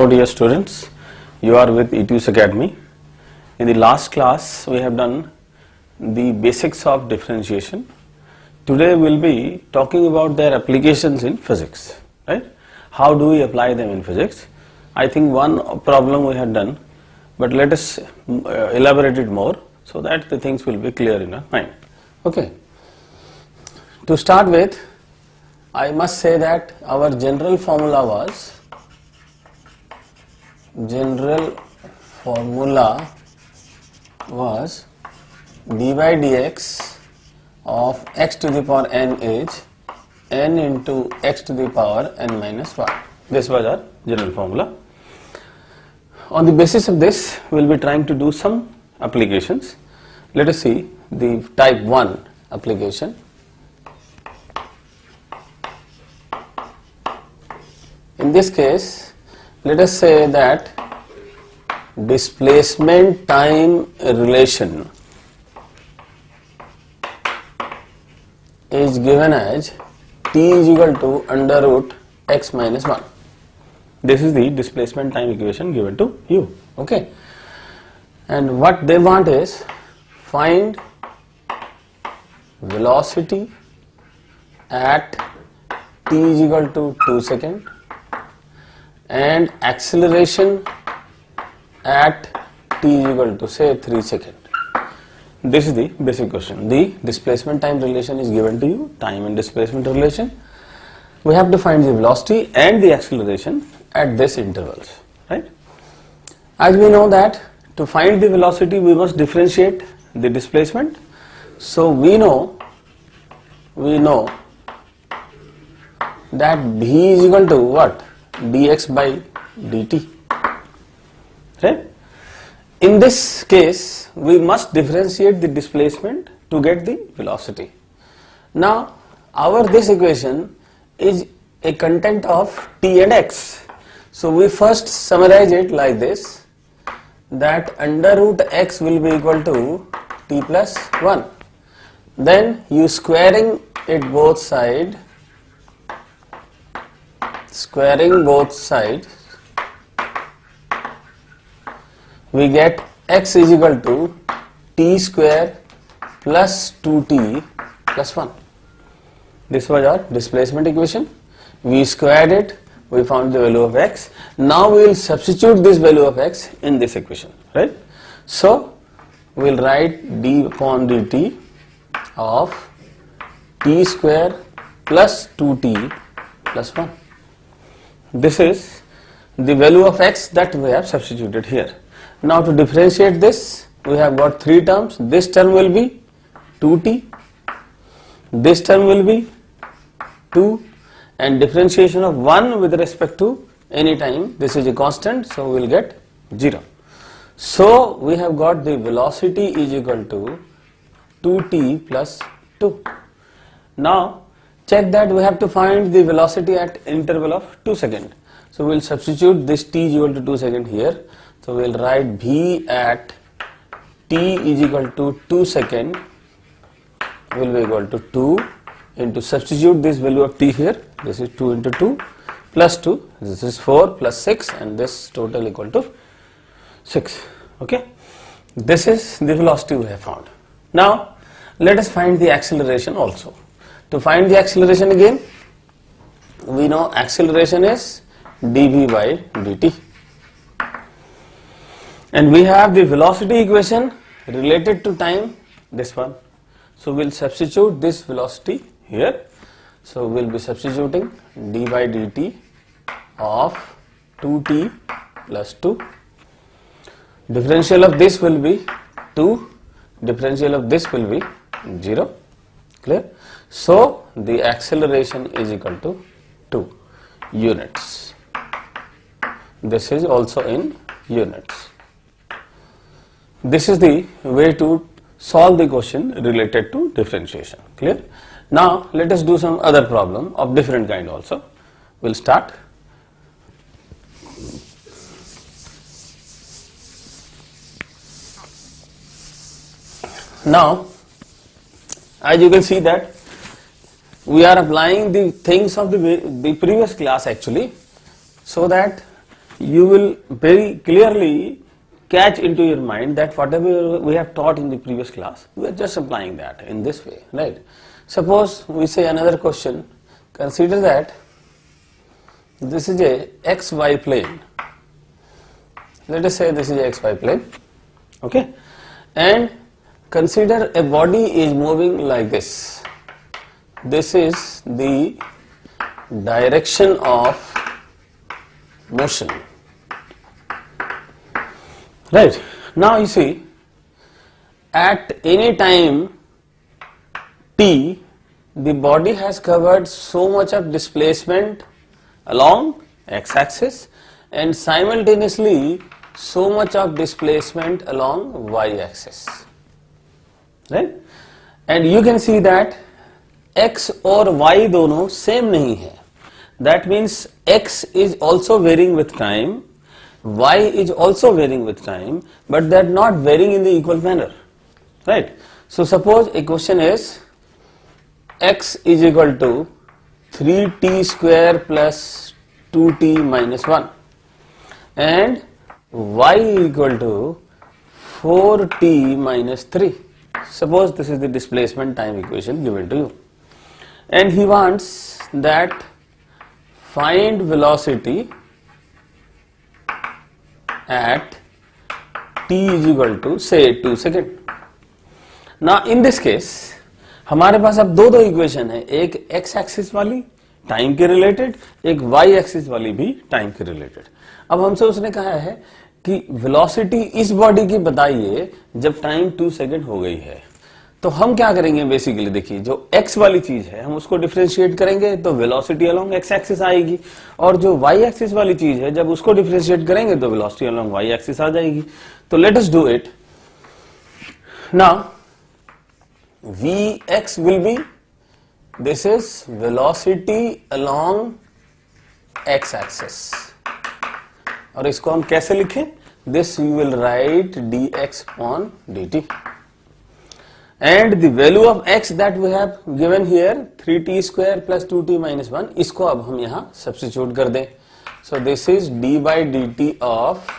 Hello dear students, you are with ETUS Academy. In the last class we have done the basics of differentiation. Today we will be talking about their applications in physics, right? How do we apply them in physics? I think one problem we have done, but let us elaborate it more so that the things will be clear in our mind. Okay. To start with, I must say that our general formula was d by dx of x to the power n is n into x to the power n minus 1. This was our general formula. On the basis of this, we will be trying to do some applications. Let us see the type 1 application. In this case, let us say that displacement time relation is given as t is equal to under root x minus 1. This is the displacement time equation given to you. Okay. And what they want is find velocity at t is equal to 2 seconds and acceleration at t is equal to say 3 seconds. This is the basic question. The displacement time relation is given to you, time and displacement relation. We have to find the velocity and the acceleration at this intervals, right? As we know that to find the velocity we must differentiate the displacement. So we know that v is equal to what? Dx by dt, right? In this case we must differentiate the displacement to get the velocity. Now this equation is a content of t and x. So we first summarize it like this, that under root x will be equal to t plus 1. Then you squaring it both sides, we get x is equal to t square plus 2t plus 1. This was our displacement equation. We squared it, we found the value of x. Now we will substitute this value of x in this equation, right? So we will write d upon dt of t square plus 2t plus 1. This is the value of x that we have substituted here. Now to differentiate this, we have got three terms. This term will be 2t, this term will be 2, and differentiation of 1 with respect to any time, this is a constant, so we will get 0. So we have got the velocity is equal to 2t plus 2. Now check that we have to find the velocity at interval of 2 seconds. So we will substitute this t is equal to 2 seconds here. So we will write v at t is equal to 2 seconds will be equal to 2 into, substitute this value of t here, this is 2 into 2 plus 2, this is 4 plus 6, and this total equal to 6. Okay. This is the velocity we have found. Now let us find the acceleration also. To find the acceleration again, we know acceleration is dv by dt. And we have the velocity equation related to time, this one. So we will substitute this velocity here. So we will be substituting d by dt of 2t plus 2. Differential of this will be 2, differential of this will be 0. Clear? So the acceleration is equal to 2 units. This is also in units. This is the way to solve the question related to differentiation. Clear? Now let us do some other problem of different kind also. We will start. Now as you can see that we are applying the things of the previous class actually, so that you will very clearly catch into your mind that whatever we have taught in the previous class, we are just applying that in this way, right? Suppose we say another question, consider that this is a xy plane. Let us say this is a xy plane, okay? And consider a body is moving like this. This is the direction of motion. Right. Now you see, at any time t, the body has covered so much of displacement along x-axis and simultaneously so much of displacement along y-axis. Right? And you can see that x और y दोनों same नहीं है. That means x is also varying with time, y is also varying with time, but they are not varying in the equal manner. Right? So suppose a question is x is equal to 3t square plus 2t minus 1 and y equal to 4t minus 3. Suppose this is the displacement time equation given to you. And he wants that find velocity at t is equal to say 2 seconds. Now in this case हमारे पास अब दो equation है, एक x axis वाली time के related, एक y axis वाली भी टाइम के रिलेटेड. अब हमसे उसने कहा है कि वेलोसिटी इस बॉडी की बताइए जब टाइम 2 सेकंड हो गई है. तो हम क्या करेंगे बेसिकली, देखिए जो x वाली चीज है हम उसको डिफरेंशिएट करेंगे तो वेलोसिटी अलोंग x एक्सिस आएगी, और जो y एक्सिस वाली चीज है जब उसको डिफरेंशिएट करेंगे तो वेलोसिटी अलोंग y एक्सिस आ जाएगी. तो let us do it. Now Vx will be, this is velocity along x axis, और इसको हम कैसे लिखें? This you will write dx upon dt, and the value of x that we have given here 3t square plus 2t minus 1, इसको अब हम यहाँ substitute कर दें. So this is d by dt of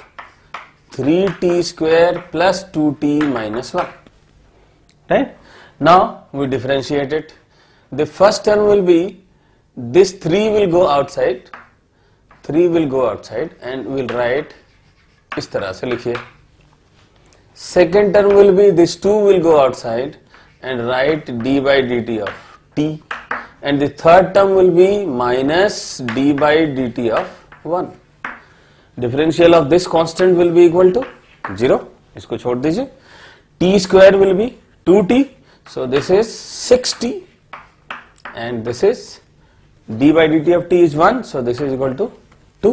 3t square plus 2t minus 1, right? Now we differentiate it. The first term will be, this 3 will go outside, 3 will go outside, and we'll write इस तरह से लिखिए. Second term will be, this 2 will go outside and write d by dt of t, and the third term will be minus d by dt of 1. Differential of this constant will be equal to 0. इसको छोड़ दीजिए. t square will be 2t. So this is 6t, and this is d by dt of t is 1, so this is equal to 2.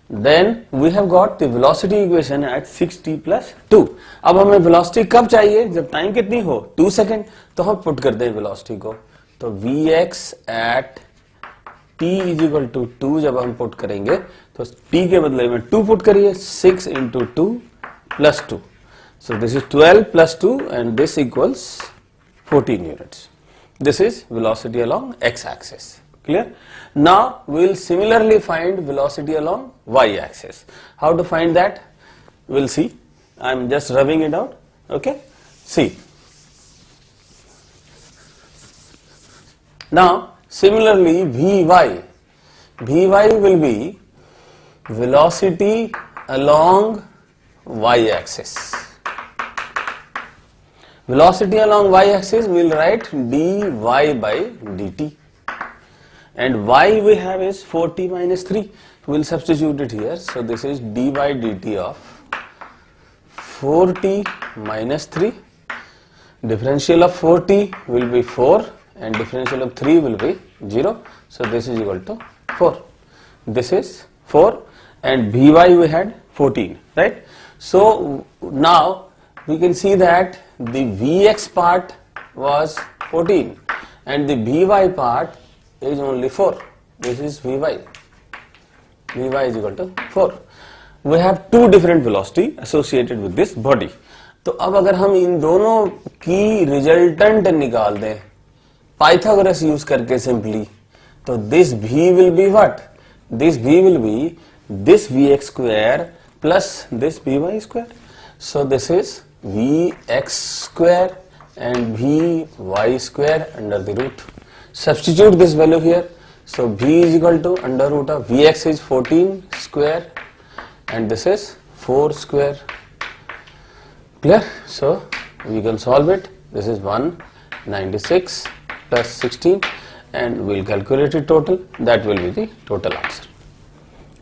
Then we have got the velocity equation at 6t plus 2. अब हमें velocity कब चाहिए? जब time कितनी हो? 2 second. तो हम put कर दें velocity को. तो Vx at t is equal to 2 जब हम पुट करेंगे तो t के बदले में 2 पुट करिए. 6 into 2 plus 2. So this is 12 plus 2 and this equals 14 units. This is velocity along x-axis. Clear? Now we will similarly find velocity along y-axis. How to find that? We'll see. I am just rubbing it out. Okay? See. Now similarly Vy will be velocity along y-axis. Velocity along y-axis we will write dy by dt, and y we have is 4t minus 3. We will substitute it here. So this is d by dt of 4t minus 3. Differential of 4t will be 4 and differential of 3 will be 0. So this is equal to 4. This is 4 and Vy we had 14, right? So now we can see that the Vx part was 14 and the Vy part is only 4. This is Vy. Vy is equal to 4. We have two different velocity associated with this body. तो अब अगर हम इन दोनों की resultant निकाल दें Pythagoras use करके simply, तो this v will be what? This v will be this vx square plus this vy square. So this is vx square and vy square under the root. Substitute this value here. So v is equal to under root of vx is 14 square and this is 4 square. Clear? So we can solve it. This is 196 plus 16 and we'll calculate it total. That will be the total answer.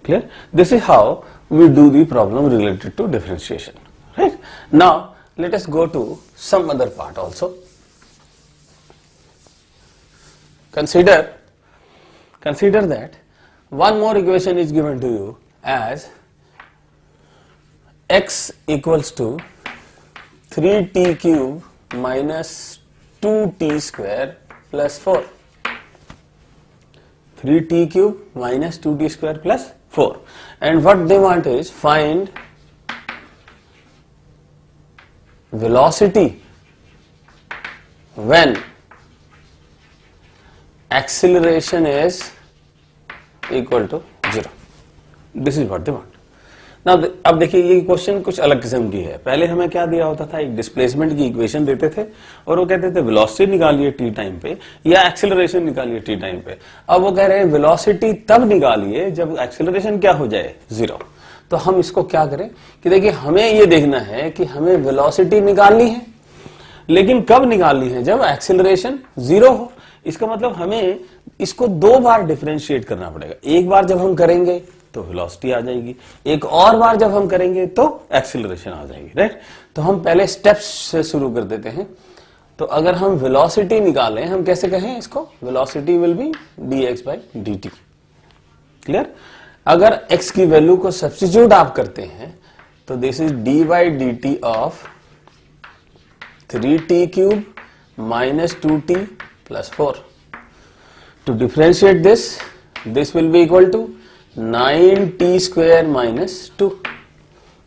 Clear? This is how we do the problem related to differentiation. Right? Now let us go to some other part also. Consider that one more equation is given to you as x equals to 3t cube minus 2t square plus 4. 3t cube minus 2t square plus 4. And what they want is find velocity when acceleration is equal to 0. This is what they want. Now अब देखिए ये question कुछ अलग किस्म की है. पहले हमें क्या दिया होता था, एक डिस्प्लेसमेंट की इक्वेशन देते थे और वो कहते थे वेलोसिटी निकालिए टी टाइम पे या एक्सेलरेशन निकालिए टी टाइम पे. अब वो कह रहे हैं वेलोसिटी तब निकालिए जब एक्सेलरेशन क्या हो जाए 0. तो हम इसको क्या करें कि देखिए हमें ये देखना है कि हमें वेलोसिटी निकालनी है, लेकिन कब निकालनी है, जब एक्सेलरेशन 0 हो. इसका मतलब हमें इसको दो बार डिफरेंशिएट करना पड़ेगा. एक बार जब हम करेंगे तो वेलोसिटी आ जाएगी, एक और बार जब हम करेंगे तो एक्सेलरेशन आ जाएगी. राइट? तो हम पहले स्टेप्स से शुरू कर देते हैं. तो अगर हम वेलोसिटी निकालें, हम कैसे कहें इसको, velocity will be dx by dt. Clear? अगर x की वैल्यू को सब्स्टिट्यूट आप करते हैं तो this is d by dt of 3t cube minus 2t plus 4. To differentiate this, this will be equal to 9t square minus 2.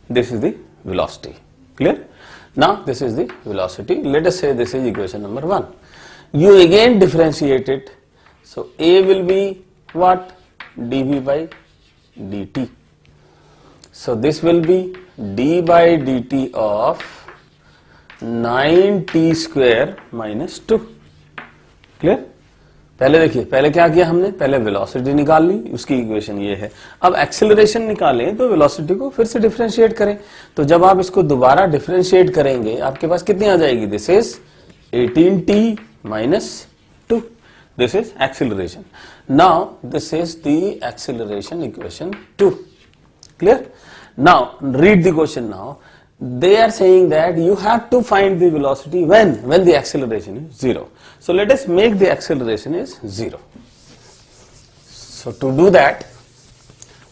This is the velocity. Clear? Now this is the velocity. Let us say this is equation number 1. You again differentiate it. So a will be what? dv by dt. So this will be d by dt of 9t square minus 2. Clear? पहले देखिए, पहले क्या किया हमने, पहले velocity निकाल ली, उसकी equation ये है. अब एक्सेलरेशन निकालें तो वेलोसिटी को फिर से डिफरेंशिएट करें. तो जब आप इसको दोबारा डिफरेंशिएट करेंगे आपके पास कितनी आ जाएगी, this is 18t minus 2. This is acceleration. Now this is the acceleration equation 2. Clear? Now read the question. Now they are saying that you have to find the velocity when the acceleration is 0. So let us make the acceleration is 0. So to do that,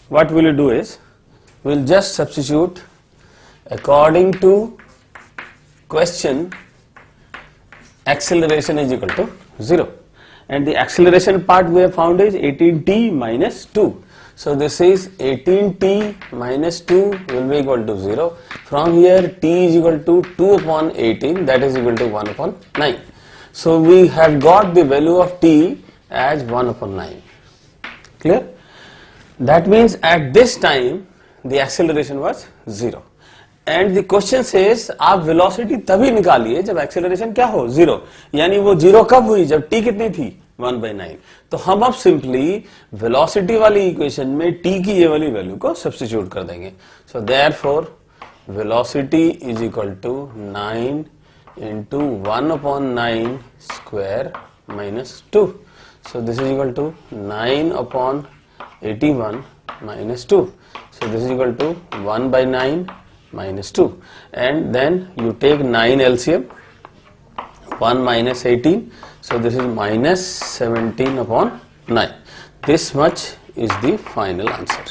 what we will do is we will just substitute according to question acceleration is equal to 0, and the acceleration part we have found is 18t minus 2. So this is 18t minus 2 will be equal to 0. From here t is equal to 2 upon 18, that is equal to 1 upon 9. So we have got the value of t as 1 upon 9. Clear? That means at this time the acceleration was 0. And the question says आप velocity तभी निकालिए जब acceleration क्या हो, 0. यानी वो 0 कब हुई, जब t कितनी थी, 1/9. तो हम अब सिंपली वेलोसिटी वाली इक्वेशन में t की ये वाली वैल्यू को सब्स्टिट्यूट कर देंगे. So therefore velocity is equal to 9 into 1 upon 9 square minus 2. So this is equal to 9 upon 81 minus 2. So this is equal to 1/9 minus 2. And then you take 9 LCM, 1 minus 18. So this is minus 17 upon 9. This much is the final answer.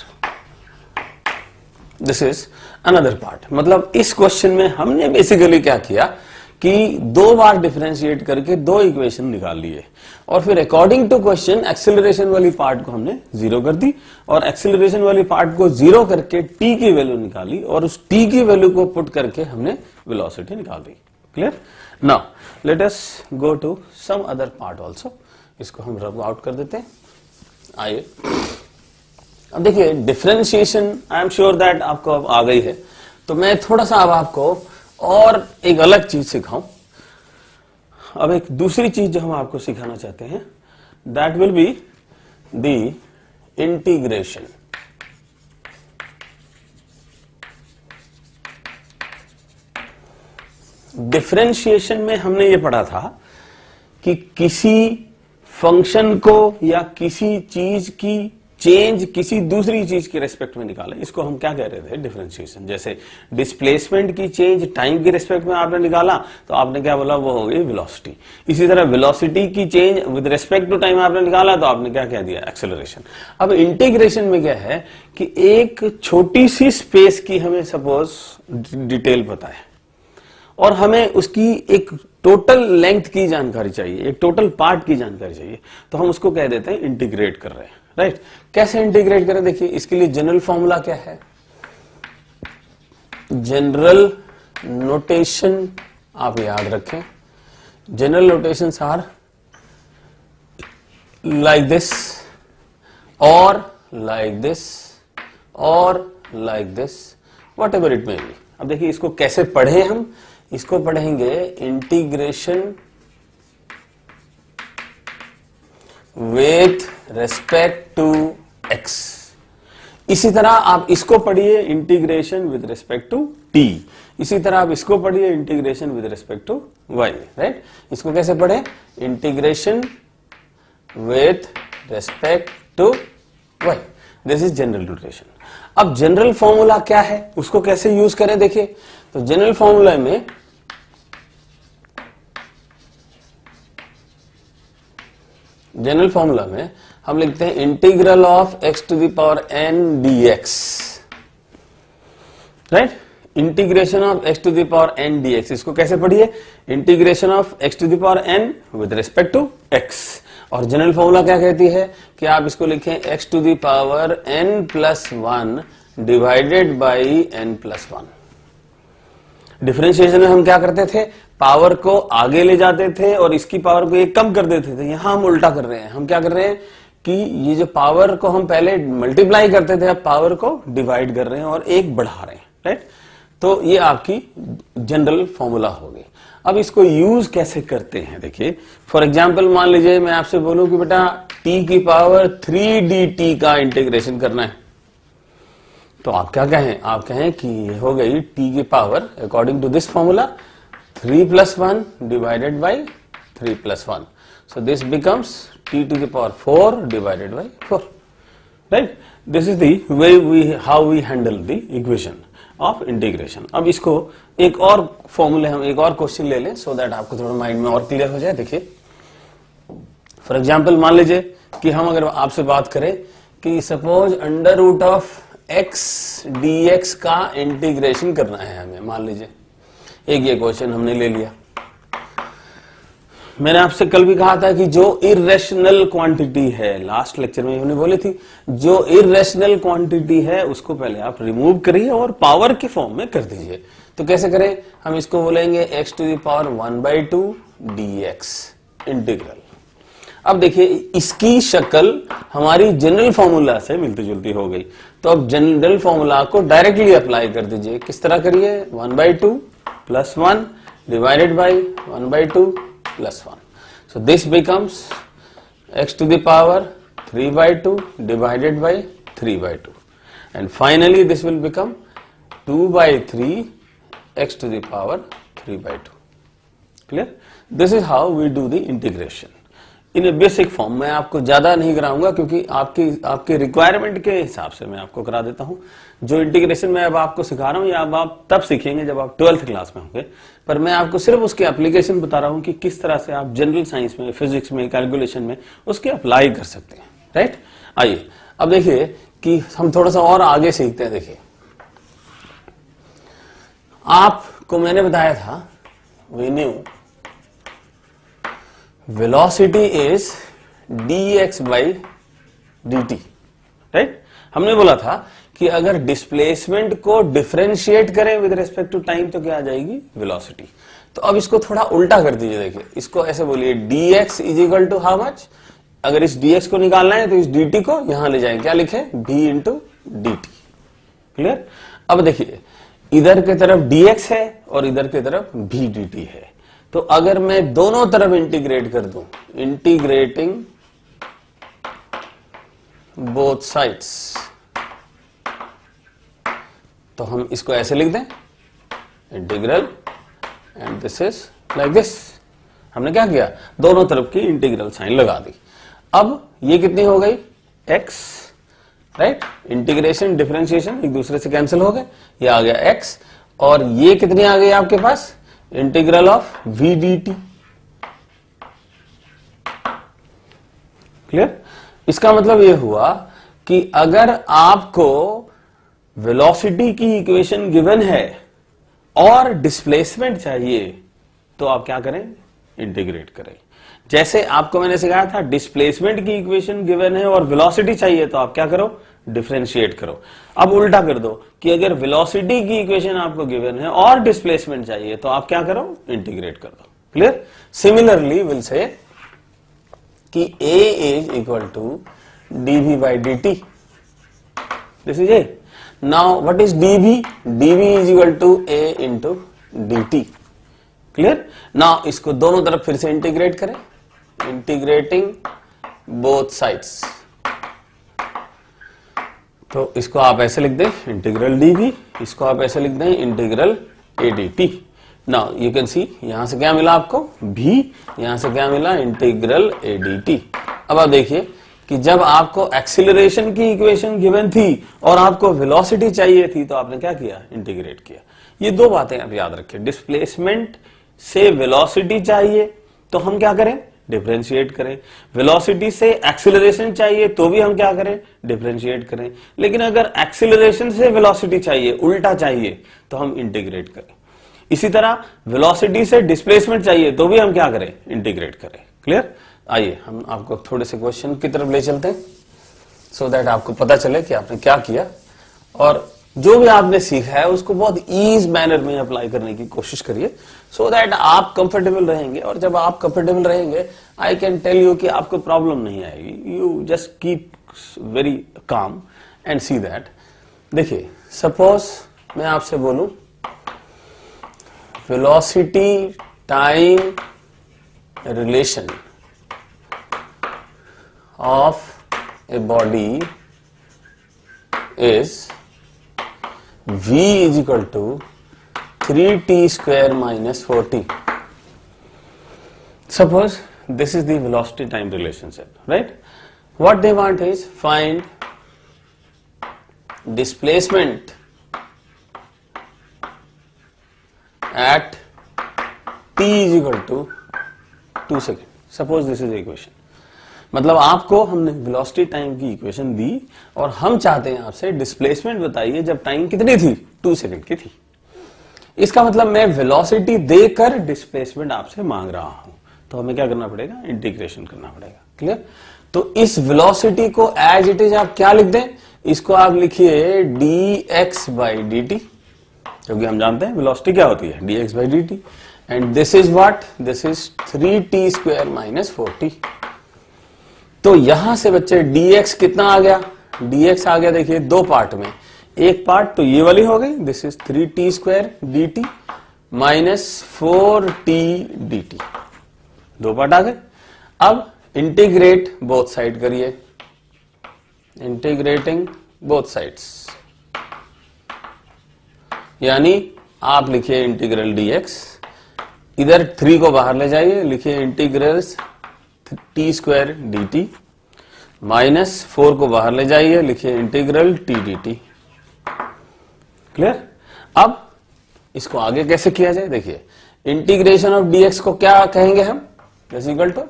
This is another part. मतलब इस question में हमने basically क्या किया कि दो बार differentiate करके दो इक्वेशन निकाल लिए और फिर अकॉर्डिंग टू क्वेश्चन एक्सेलरेशन वाली पार्ट को हमने जीरो कर दी और एक्सेलरेशन वाली पार्ट को जीरो करके टी की वैल्यू निकाली और उस टी की वैल्यू को पुट करके हमने वेलोसिटी निकाल दी. Clear? Now let us go to some other part also. इसको हम रब आउट कर देते हैं. आइए अब देखिए differentiation, I am sure that आपको अब आ गई है, तो मैं थोड़ा सा अब आपको और एक अलग चीज सिखाऊं। अब एक दूसरी चीज जो हम आपको सिखाना चाहते हैं, that will be the integration. Differentiation में हमने ये पढ़ा था कि किसी फंक्शन को या किसी चीज की चेंज किसी दूसरी चीज के रेस्पेक्ट में निकाले, इसको हम क्या कह रहे थे, डिफरेंशिएशन। जैसे डिस्प्लेसमेंट की चेंज टाइम के रेस्पेक्ट में आपने निकाला तो आपने क्या बोला, वो हो गई वेलोसिटी। इसी तरह वेलोसिटी की change with respect to time आपने निकाला तो आपने क्या कह दिया, एक्सेलरेशन। अब इंटीग्रेशन में क्या है कि एक छोटी सी स्पेस की हमें सपोज डिटेल पता है और हमें उसकी एक टोटल लेंथ की जानकारी चाहिए, एक टोटल पार्ट की जानकारी चाहिए, तो हम उसको कह देते हैं इंटीग्रेट कर रहे हैं, राइट। कैसे इंटीग्रेट करें, देखिए इसके लिए जनरल फॉर्मूला क्या है, जनरल नोटेशन आप याद रखें, general notations are like this और लाइक दिस और like this, whatever it may be. अब देखिए इसको कैसे पढ़े, हम इसको पढ़ेंगे integration with respect to X. इसी तरह आप इसको पढ़िए integration with respect to T, इसी तरह आप इसको पढ़िए integration with respect to Y, right. इसको कैसे पढ़े, integration with respect to Y, this is general notation. अब जनरल फॉर्मूला क्या है, उसको कैसे यूज करें, देखिए तो जनरल फॉर्मूला में हम लिखते हैं integral of x to the power n dx, right. Integration of x to the power n dx, इसको कैसे पढ़िए, integration of x to the power n with respect to x। और जनरल फॉर्मूला क्या कहती है कि आप इसको लिखें x to the power n+1 divided by n+1। Differentiation में हम क्या करते थे, पावर को आगे ले जाते थे और इसकी पावर को एक कम कर देते थे। यहां हम उल्टा कर रहे हैं, हम क्या कर रहे हैं कि ये जो पावर को हम पहले मल्टीप्लाई करते थे, अब पावर को डिवाइड कर रहे हैं और एक बढ़ा रहे हैं, राइट। तो ये आपकी जनरल फॉर्मूला होगी। अब इसको यूज कैसे करते हैं, देखिए फॉर एग्जांपल मान लीजिए मैं आपसे बोलूं कि बेटा t की पावर 3dt का इंटीग्रेशन करना है, तो आप क्या कहें, आप कहें कि ये हो गई t की power according to this formula 3+1 divided by 3+1, so this becomes t to the power 4 divided by 4, right. This is the way how we handle the equation of integration. अब इसको एक और फॉर्मूले, हम एक और क्वेश्चन ले लें सो दैट आपको थोड़ा माइंड में और क्लियर हो जाए। देखिए फॉर एग्जांपल मान लीजिए कि हम अगर आपसे बात करें कि suppose under root of x dx का इंटीग्रेशन करना है हमें, मान लीजिए एक ये क्वेश्चन हमने ले लिया। मैंने आपसे कल भी कहा था कि जो इरेशनल क्वांटिटी है, लास्ट लेक्चर में हमने बोली थी, जो इरेशनल क्वांटिटी है उसको पहले आप रिमूव करिए और पावर के फॉर्म में कर दीजिए। तो कैसे करें, हम इसको बोलेंगे x to the power 1/2 dx integral. अब देखिए इसकी शक्ल हमारी जनरल फॉर्मूला से मिलती जुलती हो गई, तो अब जनरल फॉर्मूला को डायरेक्टली अप्लाई कर दीजिए। किस तरह करिए, 1/2 + 1 divided by 1/2 + 1, so this becomes x to the power 3/2 divided by 3/2, and finally this will become 2/3 x to the power 3/2. Clear? This is how we do the integration in a basic form. मैं आपको ज्यादा नहीं कराऊंगा क्योंकि आपके requirement के हिसाब से मैं आपको करा देता हूं। जो इंटीग्रेशन मैं अब आपको सिखा रहा हूं या अब आप तब सीखेंगे जब आप 12th क्लास में होंगे, पर मैं आपको सिर्फ उसके एप्लीकेशन बता रहा हूं कि किस तरह से आप जनरल साइंस में, फिजिक्स में, कैलकुलेशन में उसके अप्लाई कर सकते हैं, राइट। आइए अब देखिए कि हम थोड़ा सा और आगे सीखते हैं। देखिए आपको मैंने बताया था, we knew velocity is dx by dt, right. हमने बोला था कि अगर डिस्प्लेसमेंट को डिफरेंशिएट करें विद रिस्पेक्ट टू टाइम तो क्या आ जाएगी, वेलोसिटी। तो अब इसको थोड़ा उल्टा कर दीजिए, देखिए इसको ऐसे बोलिए dx is equal to how much, अगर इस dx को निकालना है तो इस dt को यहां ले जाएं, क्या लिखे, v into D T. Clear. अब देखिए इधर की तरफ dx है और इधर की तरफ v dt है, तो अगर मैं दोनों तरफ इंटीग्रेट कर दूं, इंटीग्रेटिंग बोथ साइड्स, तो हम इसको ऐसे लिख दें, integral and this is like this. हमने क्या किया, दोनों तरफ की इंटीग्रल साइन लगा दी। अब ये कितनी हो गई, x, राइट, इंटीग्रेशन डिफरेंशिएशन एक दूसरे से कैंसिल हो गए, ये आ गया x, और ये कितनी आ गई आपके पास, integral of v dt। Clear. इसका मतलब ये हुआ कि अगर आपको वेलोसिटी की इक्वेशन गिवन है और डिस्प्लेसमेंट चाहिए तो आप क्या करें, इंटीग्रेट करें। जैसे आपको मैंने सिखाया था, डिस्प्लेसमेंट की इक्वेशन गिवन है और वेलोसिटी चाहिए तो आप क्या करो, डिफरेंशिएट करो। अब उल्टा कर दो कि अगर वेलोसिटी की इक्वेशन आपको गिवन है और डिस्प्लेसमेंट चाहिए तो आप क्या करो, इंटीग्रेट कर दो। क्लियर। सिमिलरली विल से कि a is equal to dv by dt, this is a। Now what is dv, dv is equal to a into dt। Clear. Now इसको दोनों तरफ फिर से इंटीग्रेट करें, इंटीग्रेटिंग बोथ साइड्स, तो इसको आप ऐसे लिख दें, इंटीग्रल dv, इसको आप ऐसे लिख दें, integral a dt। Now you can see यहां से क्या मिला आपको, v, यहां से क्या मिला, इंटीग्रल a dt। अब आप देखिए कि जब आपको एक्सीलरेशन की इक्वेशन गिवन थी और आपको वेलोसिटी चाहिए थी तो आपने क्या किया, इंटीग्रेट किया। ये दो बातें आप याद रखें, डिस्प्लेसमेंट से वेलोसिटी चाहिए तो हम क्या करें, डिफरेंशिएट करें, वेलोसिटी से एक्सीलरेशन चाहिए तो भी हम क्या करें, डिफरेंशिएट करें। लेकिन अगर एक्सीलरेशन से वेलोसिटी चाहिए, उल्टा चाहिए, तो हम इंटीग्रेट करें। इसी तरह वेलोसिटी से डिस्प्लेसमेंट चाहिए तो भी हम क्या करें, इंटीग्रेट करें। क्लियर। आइए हम आपको थोड़े से क्वेश्चन की तरफ ले चलते हैं, सो दैट आपको पता चले कि आपने क्या किया और जो भी आपने सीखा है उसको बहुत ईज मैनर में अप्लाई करने की कोशिश करिए, सो दैट आप कंफर्टेबल रहेंगे। और जब आप कंफर्टेबल रहेंगे, आई कैन टेल यू कि आपको प्रॉब्लम नहीं आएगी। You just keep very calm and see that. देखिए सपोज मैं आपसे बोलूं velocity time relation of a body is v is equal to 3t square minus 4t. Suppose this is the velocity time relationship, right? What they want is find displacement at t is equal to 2 seconds. Suppose this is the equation. मतलब आपको हमने velocity time की equation दी और हम चाहते हैं आपसे displacement बताइए जब टाइम कितनी थी, 2 सेकंड की थी। इसका मतलब मैं वेलोसिटी देकर डिस्प्लेसमेंट आपसे मांग रहा हूं, तो हमें क्या करना पड़ेगा, इंटीग्रेशन करना पड़ेगा। क्लियर। तो इस वेलोसिटी को एज इट इज आप क्या लिख दें, इसको आप लिखिए dx by dt, क्योंकि हम जानते हैं वेलोसिटी क्या होती है, dx by dt, and this is what, this is 3t square minus 4t। तो यहां से बच्चे dx कितना आ गया, dx आ गया देखिए दो पार्ट में, एक पार्ट तो ये वाली हो गई, this is 3t square dt minus 4t dt, दो पार्ट आ गए। अब इंटीग्रेट बोथ साइड करिए, इंटीग्रेटिंग बोथ साइड्स, यानी आप लिखिए इंटीग्रल dx, इधर 3 को बाहर ले जाइए, लिखिए integrals t square dt, minus 4 को बाहर ले जाइए, लिखिए इंटीग्रल t dt। क्लियर। अब इसको आगे कैसे किया जाए, देखिए इंटीग्रेशन ऑफ dx को क्या कहेंगे हम, इज इक्वल टू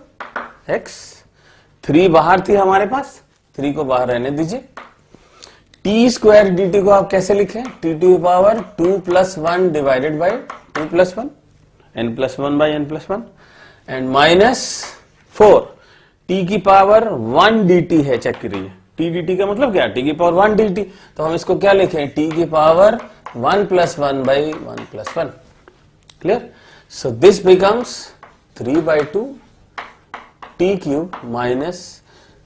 x, 3 बाहर थी हमारे पास, 3 को बाहर रहने दीजिए। t स्क्वायर dt को आप कैसे लिखें, t to power 2 plus 1 divided by 2 plus 1, n plus 1 by n plus 1, and minus 4 t की पावर 1 dt है, चेक करिए t dt का मतलब क्या, t की पावर 1 dt, तो हम इसको क्या लिखें, t की power 1 plus 1 by 1 plus 1। Clear. So this becomes 3 by 2 t cube minus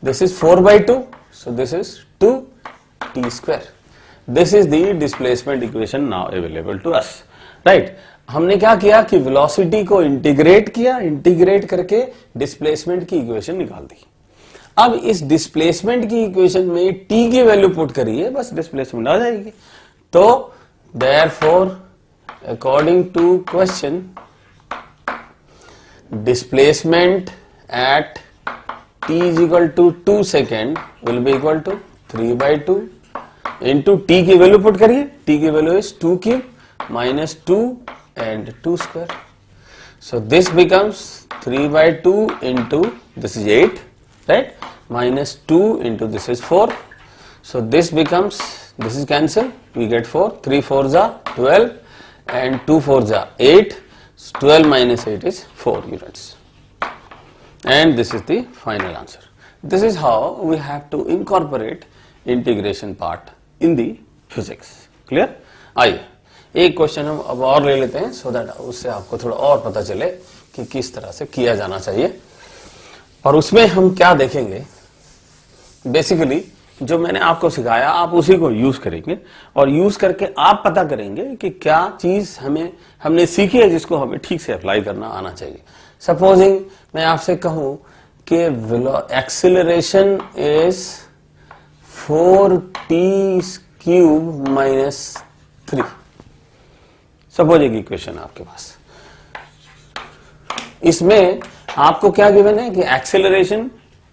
This is 4/2, so this is 2t square. This is the displacement equation now available to us, right? हमने क्या किया कि वेलोसिटी को integrate किया, integrate करके displacement की equation निकाल दी। अब इस डिस्प्लेसमेंट की इक्वेशन में t की वैल्यू पुट करिए, बस डिस्प्लेसमेंट आ जाएगी। तो therefore according to question, displacement at t is equal to 2 second will be equal to 3/2 into t की वैल्यू पुट करिए, t की value is 2 cube minus 2 and 2 square. So this becomes 3/2 into this is 8, right? Minus 2 into this is 4. So this becomes, this is cancel, we get 4, 3 4s are 12 and 2 4s are 8. So 12 minus 8 is 4 units. And this is the final answer. This is how we have to incorporate integration part in the physics. Clear? आइए एक question हम अब और ले लेते हैं, so that उससे आपको थोड़ा और पता चले कि किस तरह से किया जाना चाहिए। और उसमें हम क्या देखेंगे, बेसिकली जो मैंने आपको सिखाया आप उसी को यूज करेंगे और यूज करके आप पता करेंगे कि क्या चीज हमने सीखी है जिसको हमें ठीक से अप्लाई करना आना चाहिए। सपोजिंग मैं आपसे कहूं कि acceleration is 4t³ minus 3, suppose एक इक्वेशन आपके पास, इसमें आपको क्या गिवन है कि एक्सेलरेशन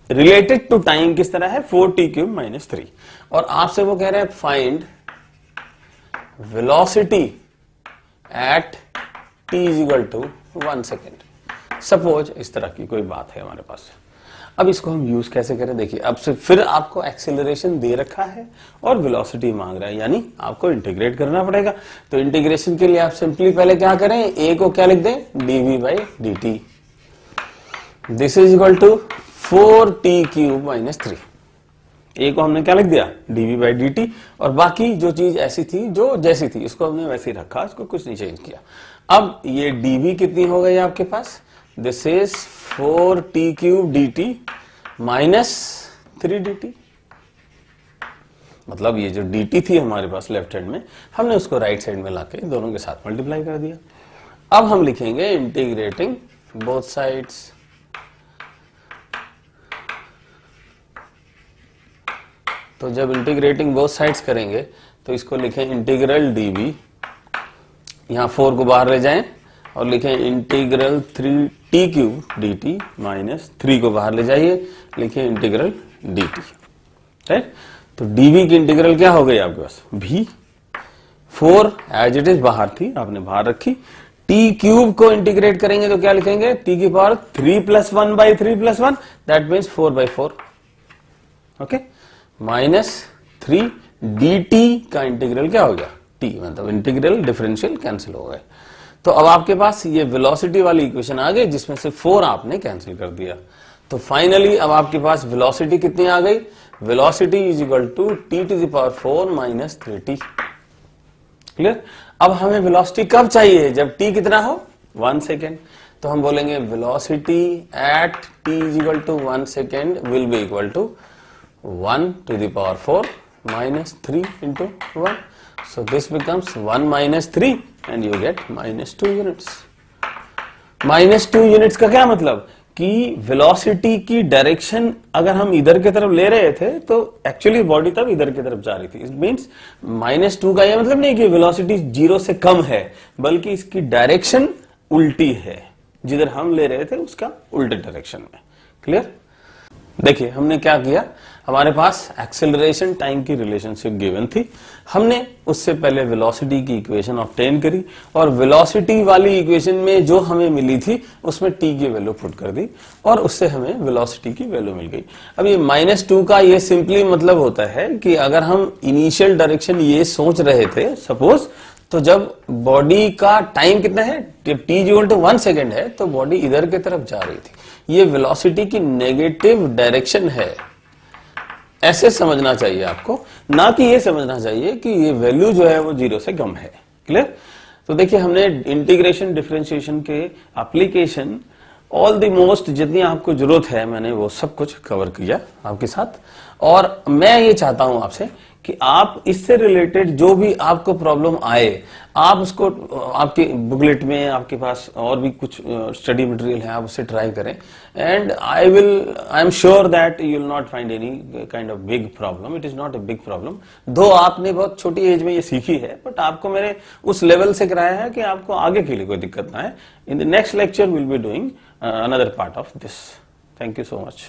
रिलेटेड टू टाइम किस तरह है, 4t³ माइनस 3, और आपसे वो कह रहे हैं find velocity at t is equal to 1 second. Suppose इस तरह की कोई बात है हमारे पास। अब इसको हम यूज कैसे करें, देखिए अब से फिर आपको एक्सेलरेशन दे रखा है और वेलोसिटी मांग रहा है, यानी आपको इंटीग्रेट करना पड़ेगा। तो इंटीग्रेशन के लिए आप सिंपली पहले क्या करें, a को क्या लिख दें, dv/dt, this is equal to 4t³ minus 3। a को हमने क्या लिख दिया, dv/dt, और बाकी जो चीज ऐसी थी जो जैसी थी उसको हमने वैसे ही रखा, इसको कुछ नहीं चेंज किया। अब ये dv कितनी हो गई आपके पास, this is 4t³ dt minus 3dt, मतलब ये जो dt थी हमारे पास लेफ्ट हैंड में, हमने उसको राइट साइड में लाके दोनों के साथ मल्टीप्लाई कर दिया। अब हम लिखेंगे इंटीग्रेटिंग बोथ साइड्स, तो जब इंटीग्रेटिंग बोथ साइड्स करेंगे तो इसको लिखें इंटीग्रल dv, यहां 4 को बाहर ले जाएं और लिखें इंटीग्रल 3t³ dt माइनस 3 को बाहर ले जाइए, लिखें इंटीग्रल dt, राइट। तो dv की इंटीग्रल क्या हो गई आपके पास, v, 4 एज इट इज बाहर थी आपने बाहर रखी, t³ को इंटीग्रेट करेंगे तो क्या लिखेंगे, t की power 3+1/3+1, that means 4/4, okay, minus 3 dt का इंटीग्रल क्या हो गया, t, मतलब इंटीग्रल डिफरेंशियल कैंसिल हो गए। तो अब आपके पास ये वेलोसिटी वाली इक्वेशन आ गई जिसमें से 4 आपने कैंसिल कर दिया। तो फाइनली अब आपके पास वेलोसिटी कितनी आ गई, velocity is equal to t⁴ minus 3t। Clear. अब हमें वेलोसिटी कब चाहिए, जब t कितना हो, 1 सेकेंड। तो हम बोलेंगे velocity at t is equal to 1 second will be equal to 1⁴ minus 3 into 1. So this becomes 1 minus 3 and you get minus 2 units. Minus 2 units का क्या मतलब कि वेलोसिटी की डायरेक्शन अगर हम इधर की तरफ ले रहे थे तो एक्चुअली बॉडी तब इधर की तरफ जा रही थी। इट मींस -2 का ये मतलब नहीं कि वेलोसिटी 0 से कम है, बल्कि इसकी डायरेक्शन उल्टी है, जिधर हम ले रहे थे उसका उल्टे डायरेक्शन में। क्लियर। देखिए हमने क्या किया, हमारे पास एक्सेलरेशन टाइम की रिलेशनशिप गिवन थी, हमने उससे पहले वेलोसिटी की इक्वेशन ऑब्टेन करी और वेलोसिटी वाली इक्वेशन में जो हमें मिली थी उसमें t की वैल्यू पुट कर दी और उससे हमें वेलोसिटी की वैल्यू मिल गई। अब ये -2 का ये सिंपली मतलब होता है कि अगर हम इनिशियल डायरेक्शन ये सोच रहे थे सपोज, तो जब बॉडी का टाइम कितना है, जब t इक्वल टू 1 सेकेंड है तो बॉडी इधर की तरफ जा रही थी, ये वेलोसिटी की नेगेटिव डायरेक्शन है, ऐसे समझना चाहिए आपको, ना कि ये समझना चाहिए कि ये वैल्यू जो है वो 0 से कम है। क्लियर। तो देखिए हमने इंटीग्रेशन डिफरेंशिएशन के एप्लीकेशन ऑल द मोस्ट जितनी आपको जरूरत है मैंने वो सब कुछ कवर किया आपके साथ। और मैं ये चाहता हूं आपसे कि आप इससे रिलेटेड जो भी आपको प्रॉब्लम आए आप उसको आपके बुकलेट में आपके पास और भी कुछ स्टडी मटेरियल है आप उससे ट्राई करें, and I am sure that you will not find any kind of big problem. It is not a big problem, दो आपने बहुत छोटी एज में ये सीखी है, बट आपको मैंने उस लेवल से कराया है कि आपको आगे के लिए कोई दिक्कत ना है। In the next lecture will be doing another part of this. Thank you so much.